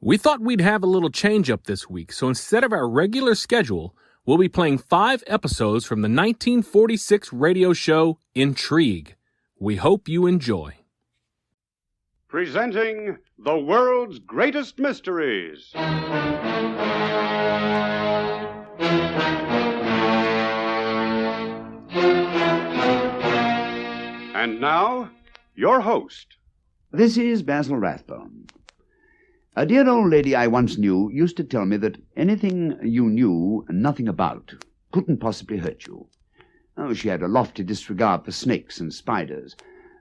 We thought we'd have a little change up this week, so instead of our regular schedule, we'll be playing 5 episodes from the 1946 radio show Intrigue. We hope you enjoy. Presenting the world's greatest mysteries. And now, your host. This is Basil Rathbone. A dear old lady I once knew used to tell me that anything you knew nothing about couldn't possibly hurt you. Oh, she had a lofty disregard for snakes and spiders.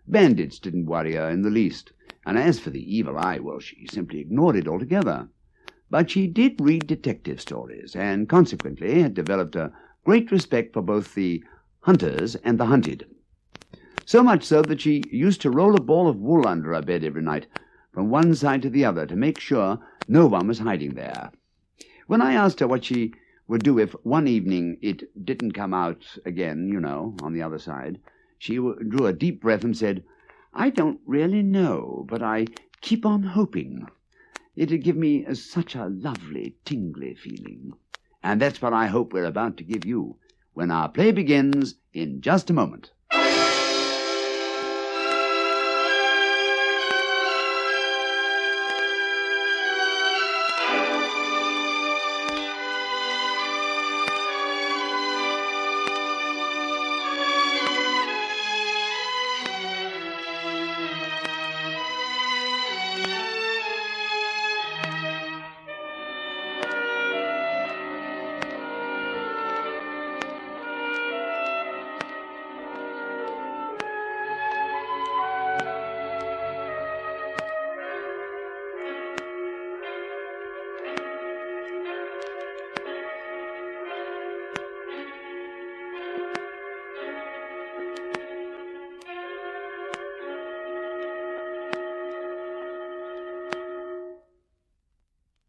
Bandits didn't worry her in the least, and as for the evil eye, well, she simply ignored it altogether. But she did read detective stories, and consequently had developed a great respect for both the hunters and the hunted. So much so that she used to roll a ball of wool under her bed every night, from one side to the other, to make sure no one was hiding there. When I asked her what she would do if one evening it didn't come out again, on the other side, she drew a deep breath and said, "I don't really know, but I keep on hoping. It'd give me such a lovely, tingly feeling." And that's what I hope we're about to give you when our play begins in just a moment.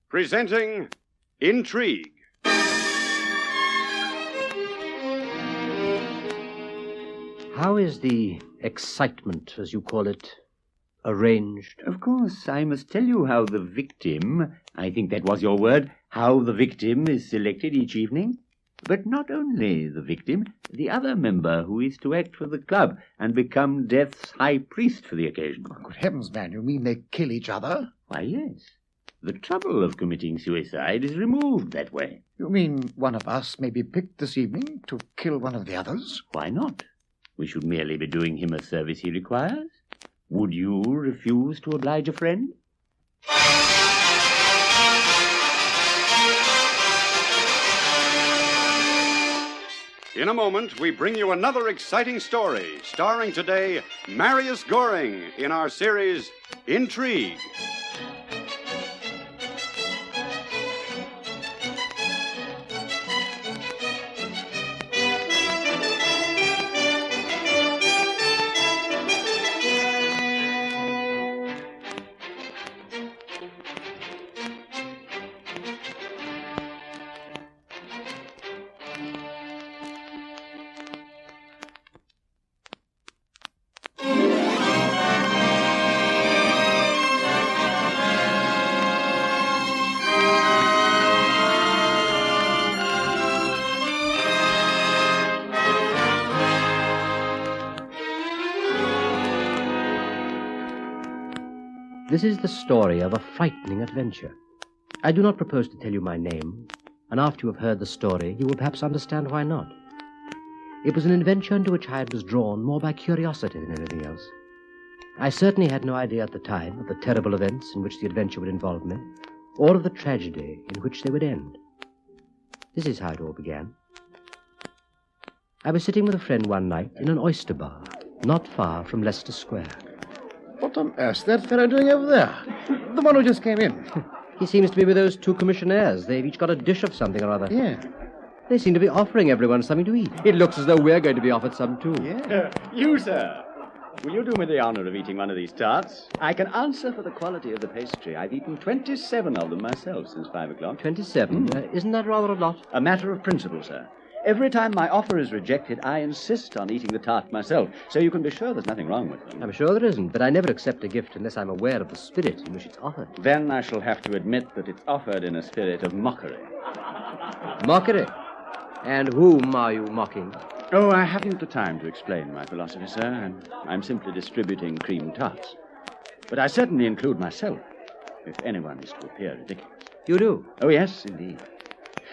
Presenting Intrigue. How is the excitement, as you call it, arranged? Of course, I must tell you how the victim, I think that was your word, how the victim is selected each evening. But not only the victim, the other member who is to act for the club and become Death's high priest for the occasion. Oh, good heavens, man, you mean they kill each other? Why, yes. The trouble of committing suicide is removed that way. You mean one of us may be picked this evening to kill one of the others? Why not? We should merely be doing him a service he requires. Would you refuse to oblige a friend? In a moment, we bring you another exciting story, starring today Marius Goring in our series Intrigue. This is the story of a frightening adventure. I do not propose to tell you my name, and after you have heard the story, you will perhaps understand why not. It was an adventure into which I was drawn more by curiosity than anything else. I certainly had no idea at the time of the terrible events in which the adventure would involve me, or of the tragedy in which they would end. This is how it all began. I was sitting with a friend one night in an oyster bar, not far from Leicester Square. What on earth's that fellow doing over there? The one who just came in. He seems to be with those 2 commissionaires. They've each got a dish of something or other. Yeah. They seem to be offering everyone something to eat. It looks as though we're going to be offered some, too. Yeah. You, sir. Will you do me the honor of eating one of these tarts? I can answer for the quality of the pastry. I've eaten 27 of them myself since 5 o'clock. 27? Isn't that rather a lot? A matter of principle, sir. Every time my offer is rejected, I insist on eating the tart myself, so you can be sure there's nothing wrong with them. I'm sure there isn't, but I never accept a gift unless I'm aware of the spirit in which it's offered. Then I shall have to admit that it's offered in a spirit of mockery. Mockery? And whom are you mocking? Oh, I haven't the time to explain my philosophy, sir. I'm simply distributing cream tarts. But I certainly include myself, if anyone is to appear ridiculous. You do? Oh, yes, indeed.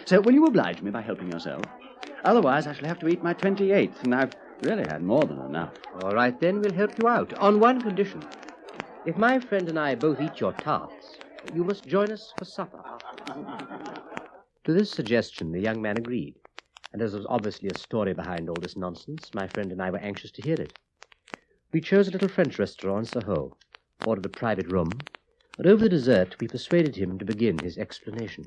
So will you oblige me by helping yourself? Otherwise, I shall have to eat my 28th, and I've really had more than enough. All right, then, we'll help you out. On one condition. If my friend and I both eat your tarts, you must join us for supper. To this suggestion, the young man agreed. And as there was obviously a story behind all this nonsense, my friend and I were anxious to hear it. We chose a little French restaurant in Soho, ordered a private room, and over the dessert we persuaded him to begin his explanation.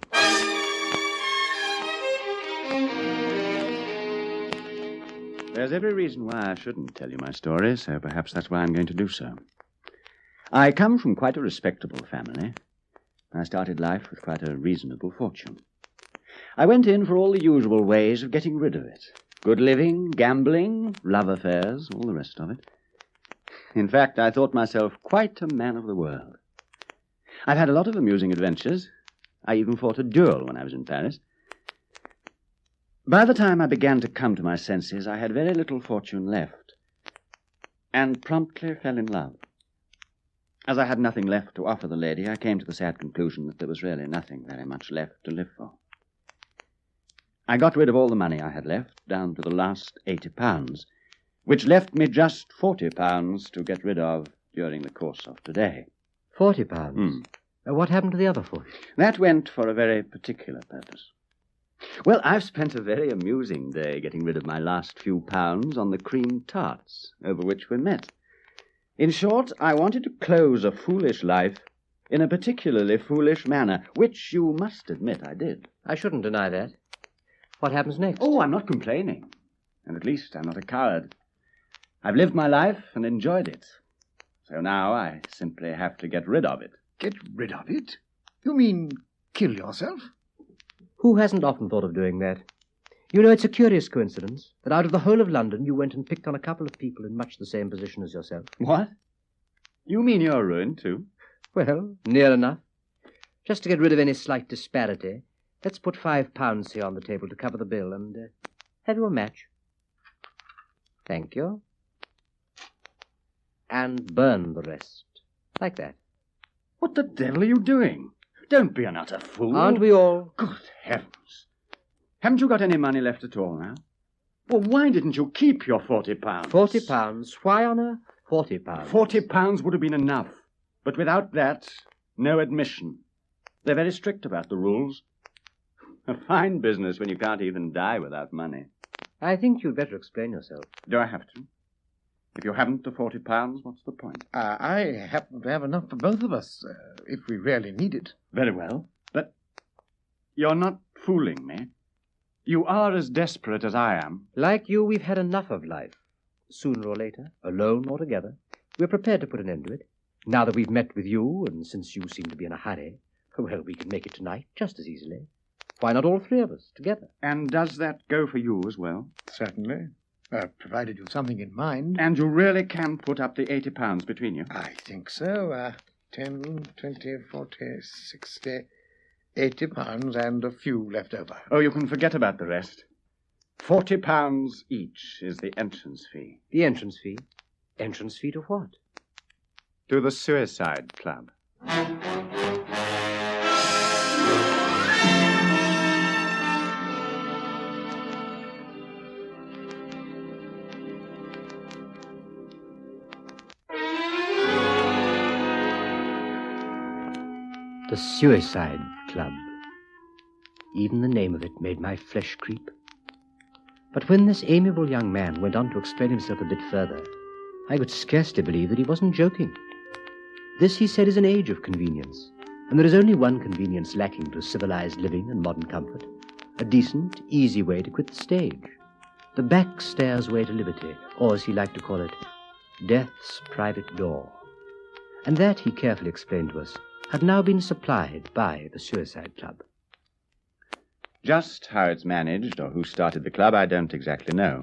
There's every reason why I shouldn't tell you my story, so perhaps that's why I'm going to do so. I come from quite a respectable family. I started life with quite a reasonable fortune. I went in for all the usual ways of getting rid of it. Good living, gambling, love affairs, all the rest of it. In fact, I thought myself quite a man of the world. I've had a lot of amusing adventures. I even fought a duel when I was in Paris. By the time I began to come to my senses, I had very little fortune left, and promptly fell in love. As I had nothing left to offer the lady, I came to the sad conclusion that there was really nothing very much left to live for. I got rid of all the money I had left, down to the last £80, which left me just £40 to get rid of during the course of today. £40? What happened to the other 40? That went for a very particular purpose. Well, I've spent a very amusing day getting rid of my last few pounds on the cream tarts over which we met. In short, I wanted to close a foolish life in a particularly foolish manner, which you must admit I did. I shouldn't deny that. What happens next? Oh, I'm not complaining. And at least I'm not a coward. I've lived my life and enjoyed it. So now I simply have to get rid of it. Get rid of it? You mean kill yourself? Who hasn't often thought of doing that? You know, it's a curious coincidence that out of the whole of London you went and picked on a couple of people in much the same position as yourself. What? You mean you're ruined, too? Well, near enough. Just to get rid of any slight disparity, let's put £5 here on the table to cover the bill and have you a match? Thank you. And burn the rest. Like that. What the devil are you doing? Don't be an utter fool. Aren't we all? Good heavens. Haven't you got any money left at all now? Well, why didn't you keep your £40? £40? Why on earth £40? £40 would have been enough. But without that, no admission. They're very strict about the rules. A fine business when you can't even die without money. I think you'd better explain yourself. Do I have to? If you haven't the £40, what's the point? I happen to have enough for both of us, if we really need it. Very well, but you're not fooling me. You are as desperate as I am. Like you, we've had enough of life. Sooner or later, alone or together, we're prepared to put an end to it. Now that we've met with you, and since you seem to be in a hurry, well, we can make it tonight just as easily. Why not all three of us together? And does that go for you as well? Certainly. Provided you've something in mind. And you really can put up the £80 between you? I think so. 10, 20, 40, 60, £80 and a few left over. Oh, you can forget about the rest. £40 each is the entrance fee. The entrance fee? Entrance fee to what? To the Suicide Club. The Suicide Club. Even the name of it made my flesh creep. But when this amiable young man went on to explain himself a bit further, I could scarcely believe that he wasn't joking. This, he said, is an age of convenience, and there is only one convenience lacking to civilized living and modern comfort, a decent, easy way to quit the stage, the back stairs way to liberty, or as he liked to call it, death's private door. And that, he carefully explained to us, had now been supplied by the Suicide Club. Just how it's managed or who started the club, I don't exactly know.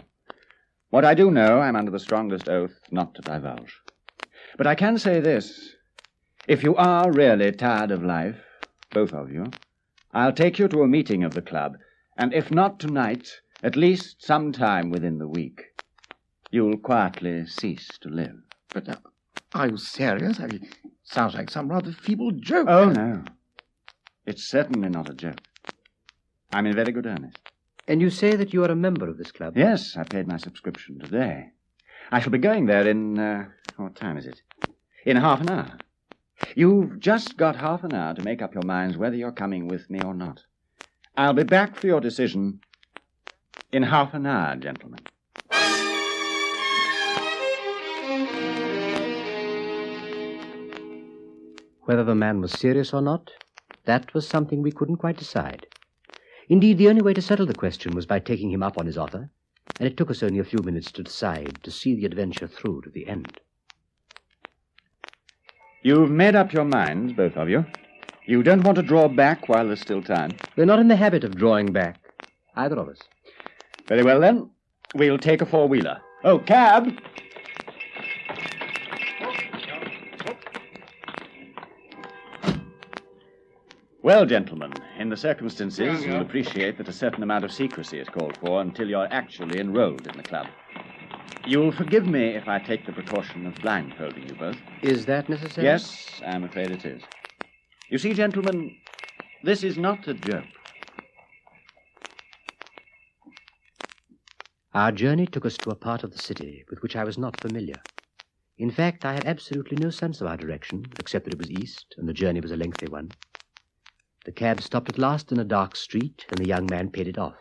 What I do know, I'm under the strongest oath not to divulge. But I can say this. If you are really tired of life, both of you, I'll take you to a meeting of the club, and if not tonight, at least sometime within the week, you'll quietly cease to live. But are you serious? Sounds like some rather feeble joke. Oh, no. It's certainly not a joke. I'm in very good earnest. And you say that you are a member of this club? Yes, I paid my subscription today. I shall be going there in, what time is it? In half an hour. You've just got half an hour to make up your minds whether you're coming with me or not. I'll be back for your decision in half an hour, gentlemen. Whether the man was serious or not, that was something we couldn't quite decide. Indeed, the only way to settle the question was by taking him up on his offer, and it took us only a few minutes to decide to see the adventure through to the end. You've made up your minds, both of you. You don't want to draw back while there's still time. We're not in the habit of drawing back, either of us. Very well, then. We'll take a four-wheeler. Oh, cab! Well, gentlemen, in the circumstances, you'll appreciate that a certain amount of secrecy is called for until you're actually enrolled in the club. You'll forgive me if I take the precaution of blindfolding you both. Is that necessary? Yes, I'm afraid it is. You see, gentlemen, this is not a joke. Our journey took us to a part of the city with which I was not familiar. In fact, I had absolutely no sense of our direction, except that it was east, and the journey was a lengthy one. The cab stopped at last in a dark street, and the young man paid it off.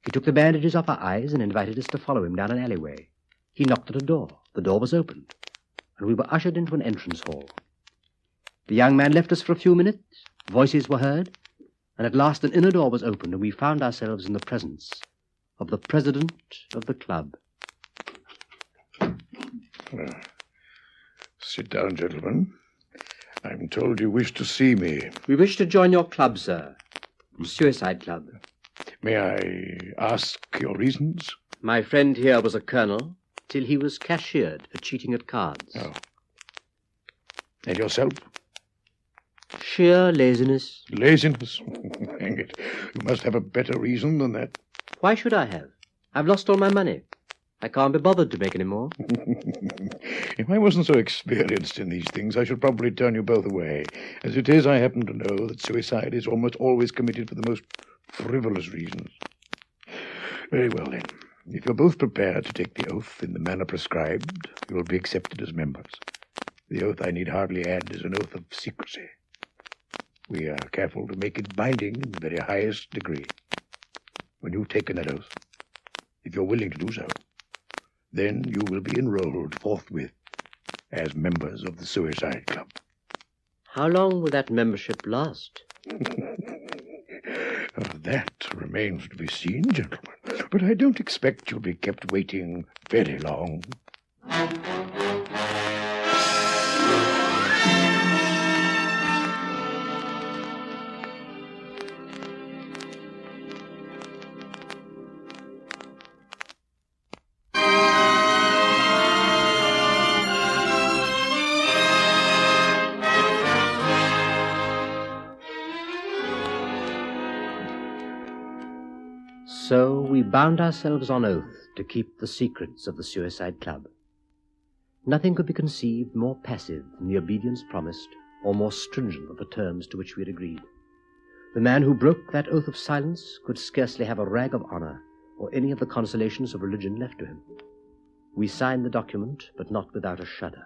He took the bandages off our eyes and invited us to follow him down an alleyway. He knocked at a door. The door was opened, and we were ushered into an entrance hall. The young man left us for a few minutes. Voices were heard, and at last an inner door was opened, and we found ourselves in the presence of the president of the club. Sit down, gentlemen. I'm told you wish to see me. We wish to join your club, sir. Suicide Club. May I ask your reasons? My friend here was a colonel till he was cashiered for cheating at cards. Oh. And yourself? Sheer laziness. Laziness? Hang it. You must have a better reason than that. Why should I have? I've lost all my money. I can't be bothered to make any more. If I wasn't so experienced in these things, I should probably turn you both away. As it is, I happen to know that suicide is almost always committed for the most frivolous reasons. Very well, then. If you're both prepared to take the oath in the manner prescribed, you will be accepted as members. The oath, I need hardly add, is an oath of secrecy. We are careful to make it binding in the very highest degree. When you've taken that oath, if you're willing to do so, then you will be enrolled forthwith as members of the Suicide Club. How long will that membership last? That remains to be seen, gentlemen. But I don't expect you'll be kept waiting very long. So we bound ourselves on oath to keep the secrets of the Suicide Club. Nothing could be conceived more passive than the obedience promised, or more stringent than the terms to which we had agreed. The man who broke that oath of silence could scarcely have a rag of honor or any of the consolations of religion left to him. We signed the document, but not without a shudder.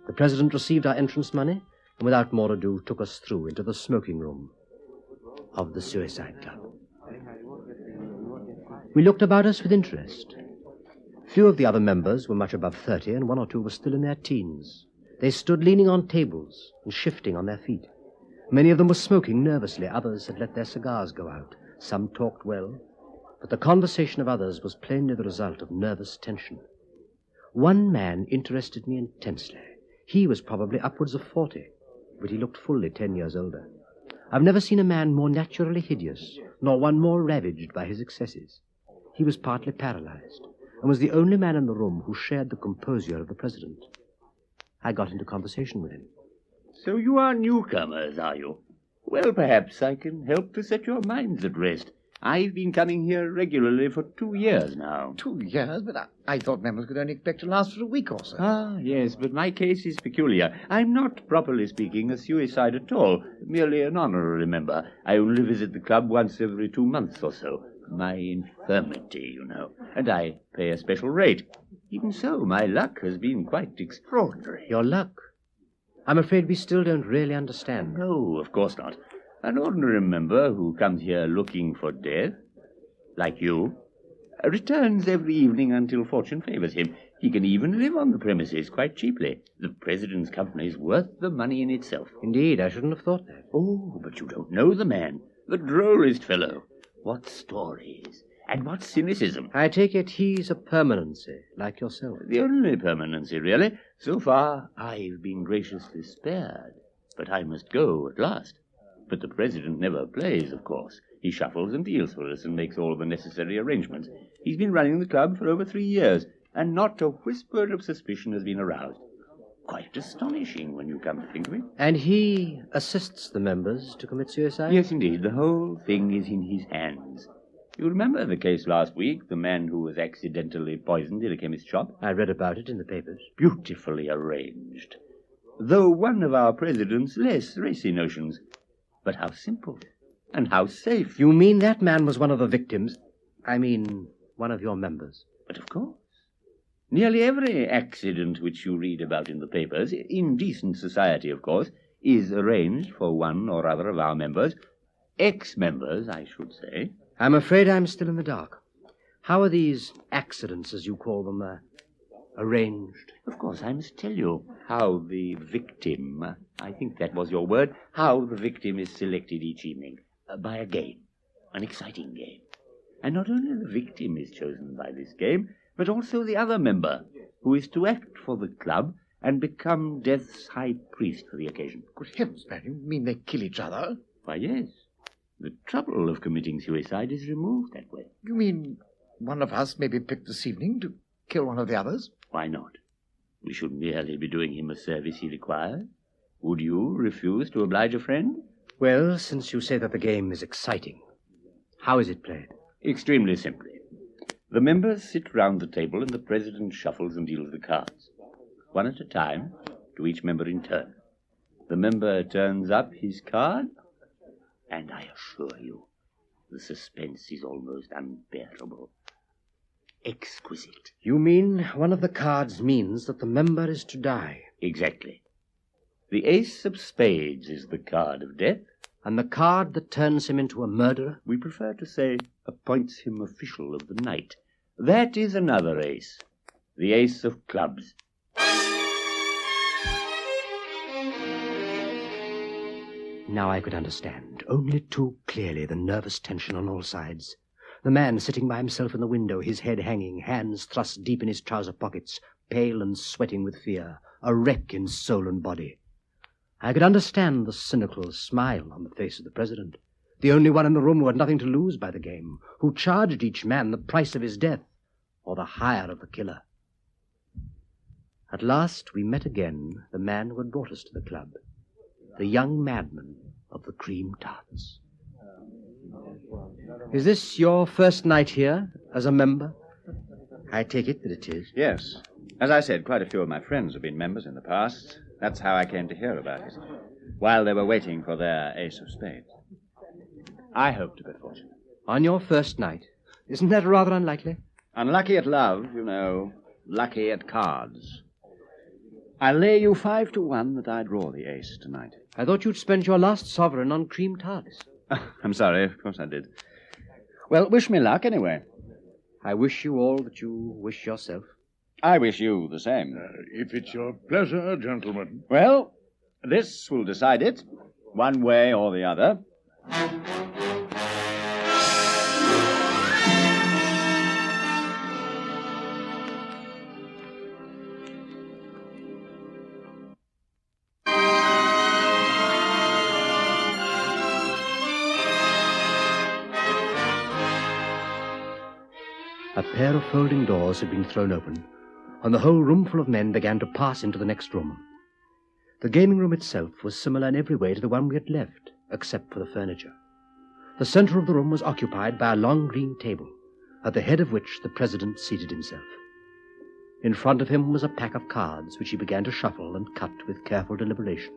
The president received our entrance money, and without more ado took us through into the smoking room of the Suicide Club. We looked about us with interest. Few of the other members were much above 30, and one or two were still in their teens. They stood leaning on tables and shifting on their feet. Many of them were smoking nervously. Others had let their cigars go out. Some talked well, but the conversation of others was plainly the result of nervous tension. One man interested me intensely. He was probably upwards of 40, but he looked fully 10 years older. I've never seen a man more naturally hideous, nor one more ravaged by his excesses. He was partly paralyzed, and was the only man in the room who shared the composure of the president. I got into conversation with him. So you are newcomers, are you? Well, perhaps I can help to set your minds at rest. I've been coming here regularly for 2 years now. 2 years? But I thought members could only expect to last for a week or so. Ah, yes, but my case is peculiar. I'm not, properly speaking, a suicide at all, merely an honorary member. I only visit the club once every 2 months or so. My infirmity, you know, and I pay a special rate. Even so, my luck has been quite extraordinary. Your luck? I'm afraid we still don't really understand. No, of course not. An ordinary member who comes here looking for death, like you, returns every evening until fortune favors him. He can even live on the premises quite cheaply. The president's company is worth the money in itself. Indeed, I shouldn't have thought that. Oh, but you don't know the man. The drollest fellow. What stories, and what cynicism. I take it he's a permanency, like yourself. The only permanency, really. So far, I've been graciously spared. But I must go at last. But the president never plays, of course. He shuffles and deals for us and makes all the necessary arrangements. He's been running the club for over 3 years, and not a whisper of suspicion has been aroused. Quite astonishing when you come to think of it. And he assists the members to commit suicide? Yes, indeed. The whole thing is in his hands. You remember the case last week, the man who was accidentally poisoned in a chemist's shop? I read about it in the papers. Beautifully arranged. Though one of our president's less racy notions. But how simple, and how safe. You mean that man was one of the victims? I mean, one of your members? But of course. Nearly every accident which you read about in the papers, in decent society, of course, is arranged for one or other of our members. Ex-members, I should say. I'm afraid I'm still in the dark. How are these accidents, as you call them, arranged? Of course, I must tell you how the victim, I think that was your word, how the victim is selected each evening. By a game. An exciting game. And not only the victim is chosen by this game, but also the other member, who is to act for the club and become Death's high priest for the occasion. Good heavens, man, you mean they kill each other? Why, yes. The trouble of committing suicide is removed that way. You mean one of us may be picked this evening to kill one of the others? Why not? We should merely be doing him a service he requires. Would you refuse to oblige a friend? Well, since you say that the game is exciting, how is it played? Extremely simply. The members sit round the table and the president shuffles and deals the cards. One at a time, to each member in turn. The member turns up his card, and I assure you, the suspense is almost unbearable. Exquisite. You mean one of the cards means that the member is to die? Exactly. The ace of spades is the card of death. And the card that turns him into a murderer? We prefer to say appoints him official of the night. That is another ace. The ace of clubs. Now I could understand, only too clearly, the nervous tension on all sides. The man sitting by himself in the window, his head hanging, hands thrust deep in his trouser pockets, pale and sweating with fear, a wreck in soul and body. I could understand the cynical smile on the face of the president, the only one in the room who had nothing to lose by the game, who charged each man the price of his death, or the hire of the killer. At last we met again the man who had brought us to the club, the young madman of the cream tarts. Is this your first night here, as a member? I take it that it is. Yes. As I said, quite a few of my friends have been members in the past. That's how I came to hear about it, while they were waiting for their ace of spades. I hope to be fortunate. On your first night? Isn't that rather unlikely? Unlucky at love, you know. Lucky at cards. I lay you 5 to 1 that I draw the ace tonight. I thought you'd spent your last sovereign on cream tarts. I'm sorry, of course I did. Well, wish me luck anyway. I wish you all that you wish yourself. I wish you the same. If it's your pleasure, gentlemen. Well, this will decide it, one way or the other. A pair of folding doors had been thrown open, and the whole roomful of men began to pass into the next room. The gaming room itself was similar in every way to the one we had left, except for the furniture. The center of the room was occupied by a long green table, at the head of which the president seated himself. In front of him was a pack of cards, which he began to shuffle and cut with careful deliberation.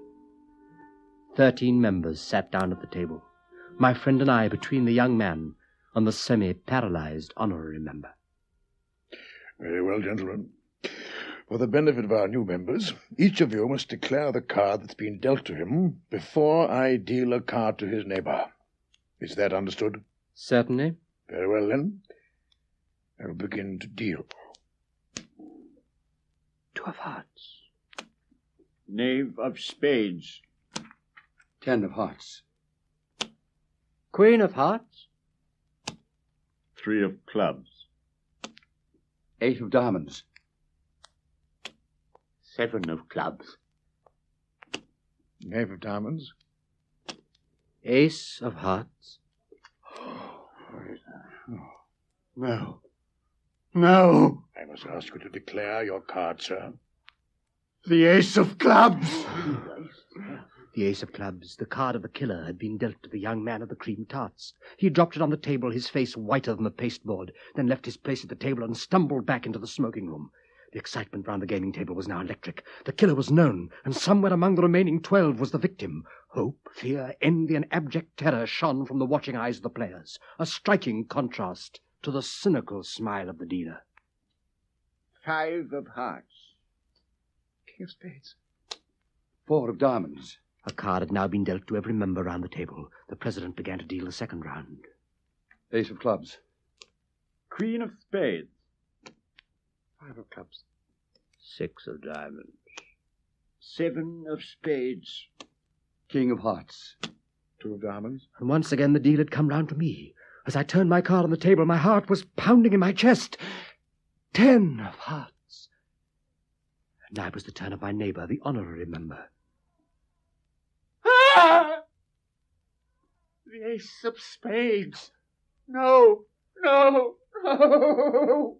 13 members sat down at the table, my friend and I between the young man and the semi-paralyzed honorary member. Very well, gentlemen. For the benefit of our new members, each of you must declare the card that's been dealt to him before I deal a card to his neighbor. Is that understood? Certainly. Very well, then. I will begin to deal. 2 of hearts. Knave of spades. 10 of hearts. Queen of hearts. 3 of clubs. 8 of diamonds. 7 of clubs. Knave of diamonds. Ace of hearts. No. No. I must ask you to declare your card, sir. The ace of clubs. The ace of clubs, the card of the killer, had been dealt to the young man of the cream tarts. He dropped it on the table, his face whiter than the pasteboard, then left his place at the table and stumbled back into the smoking room. The excitement round the gaming table was now electric. The killer was known, and somewhere among the remaining 12 was the victim. Hope, fear, envy, and abject terror shone from the watching eyes of the players, a striking contrast to the cynical smile of the dealer. 5 of hearts. King of spades. 4 of diamonds. A card had now been dealt to every member round the table. The president began to deal the second round. Ace of clubs. Queen of spades. 5 of clubs. 6 of diamonds. 7 of spades. King of hearts. 2 of diamonds. And once again the deal had come round to me. As I turned my card on the table, my heart was pounding in my chest. 10 of hearts. And now it was the turn of my neighbor, the honorary member. Ah! The ace of spades. No, no, no.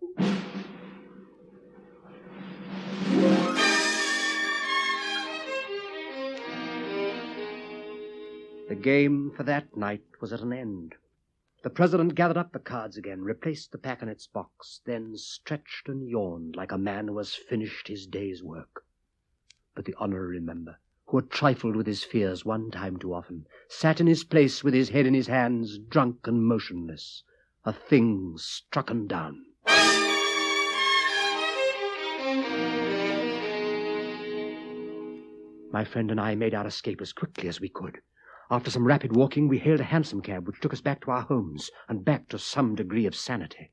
The game for that night was at an end. The president gathered up the cards again, replaced the pack in its box, then stretched and yawned like a man who has finished his day's work. But the honorary member, who had trifled with his fears one time too often, sat in his place with his head in his hands, drunk and motionless, a thing strucken down. My friend and I made our escape as quickly as we could. After some rapid walking, we hailed a hansom cab which took us back to our homes and back to some degree of sanity.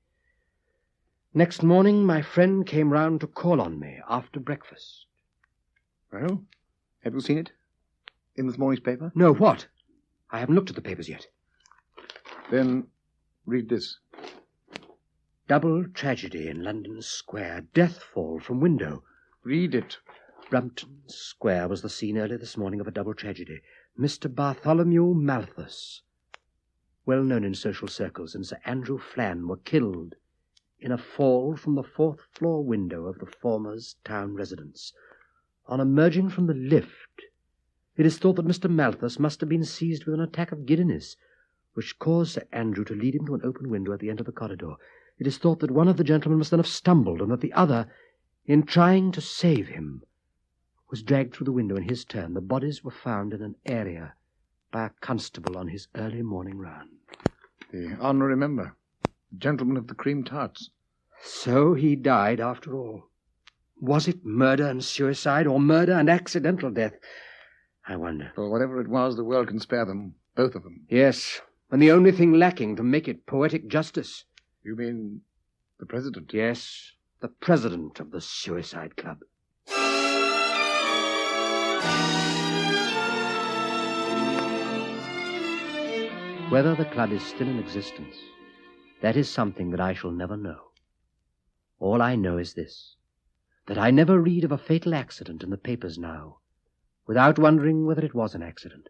Next morning, my friend came round to call on me after breakfast. Well, have you seen it? In this morning's paper? No, what? I haven't looked at the papers yet. Then read this. Double tragedy in London Square. Death fall from window. Read it. Brompton Square was the scene early this morning of a double tragedy. Mr. Bartholomew Malthus, well known in social circles, and Sir Andrew Flann were killed in a fall from the 4th floor window of the former's town residence. On emerging from the lift, it is thought that Mr. Malthus must have been seized with an attack of giddiness, which caused Sir Andrew to lead him to an open window at the end of the corridor. It is thought that one of the gentlemen must then have stumbled, and that the other, in trying to save him, was dragged through the window in his turn. The bodies were found in an area by a constable on his early morning round. The honorary member. Gentleman of the cream tarts. So he died after all. Was it murder and suicide, or murder and accidental death? I wonder. For whatever it was, the world can spare them. Both of them. Yes, and the only thing lacking to make it poetic justice. You mean the president? Yes, the president of the Suicide Club. Whether the club is still in existence, that is something that I shall never know. All I know is this, that I never read of a fatal accident in the papers now, without wondering whether it was an accident,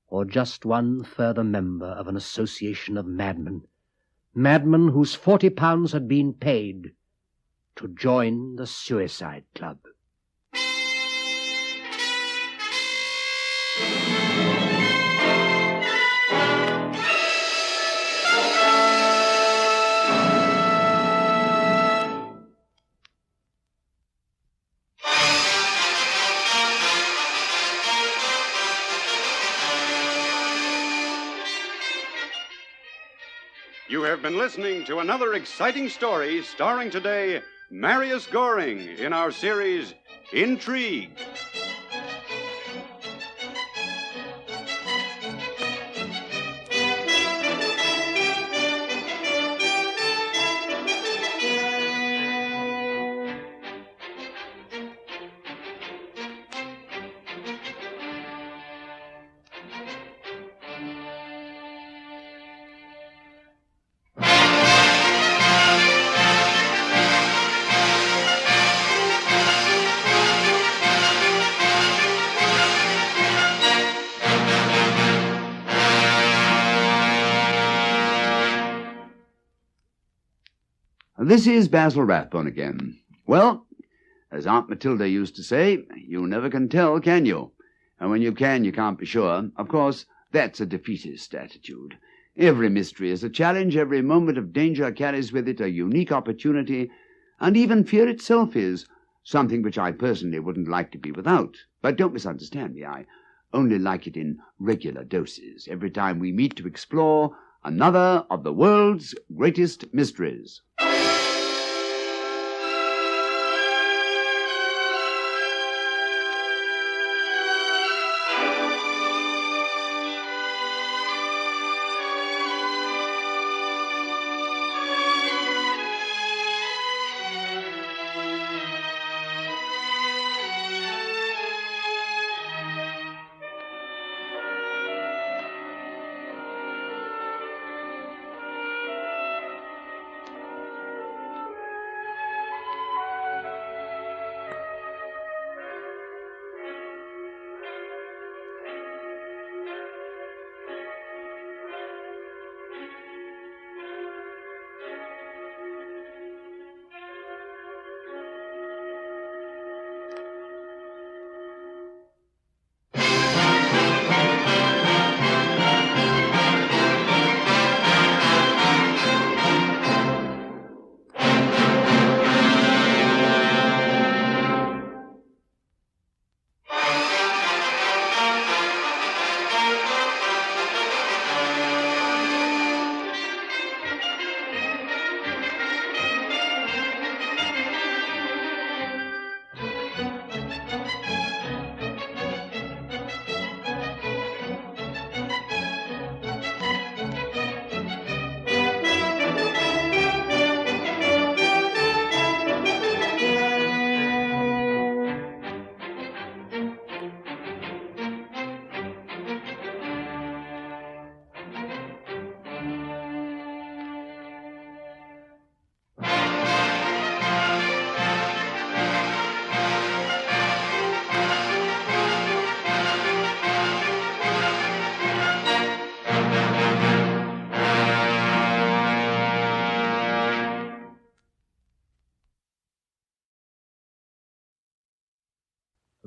or just one further member of an association of madmen madman whose £40 had been paid to join the Suicide Club. You have been listening to another exciting story starring today Marius Goring in our series Intrigue. This is Basil Rathbone again. Well, as Aunt Matilda used to say, you never can tell, can you? And when you can, you can't be sure. Of course, that's a defeatist attitude. Every mystery is a challenge. Every moment of danger carries with it a unique opportunity. And even fear itself is something which I personally wouldn't like to be without. But don't misunderstand me. I only like it in regular doses, every time we meet to explore another of the world's greatest mysteries.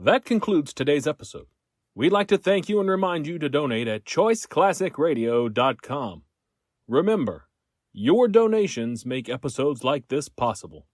That concludes today's episode. We'd like to thank you and remind you to donate at choiceclassicradio.com. Remember, your donations make episodes like this possible.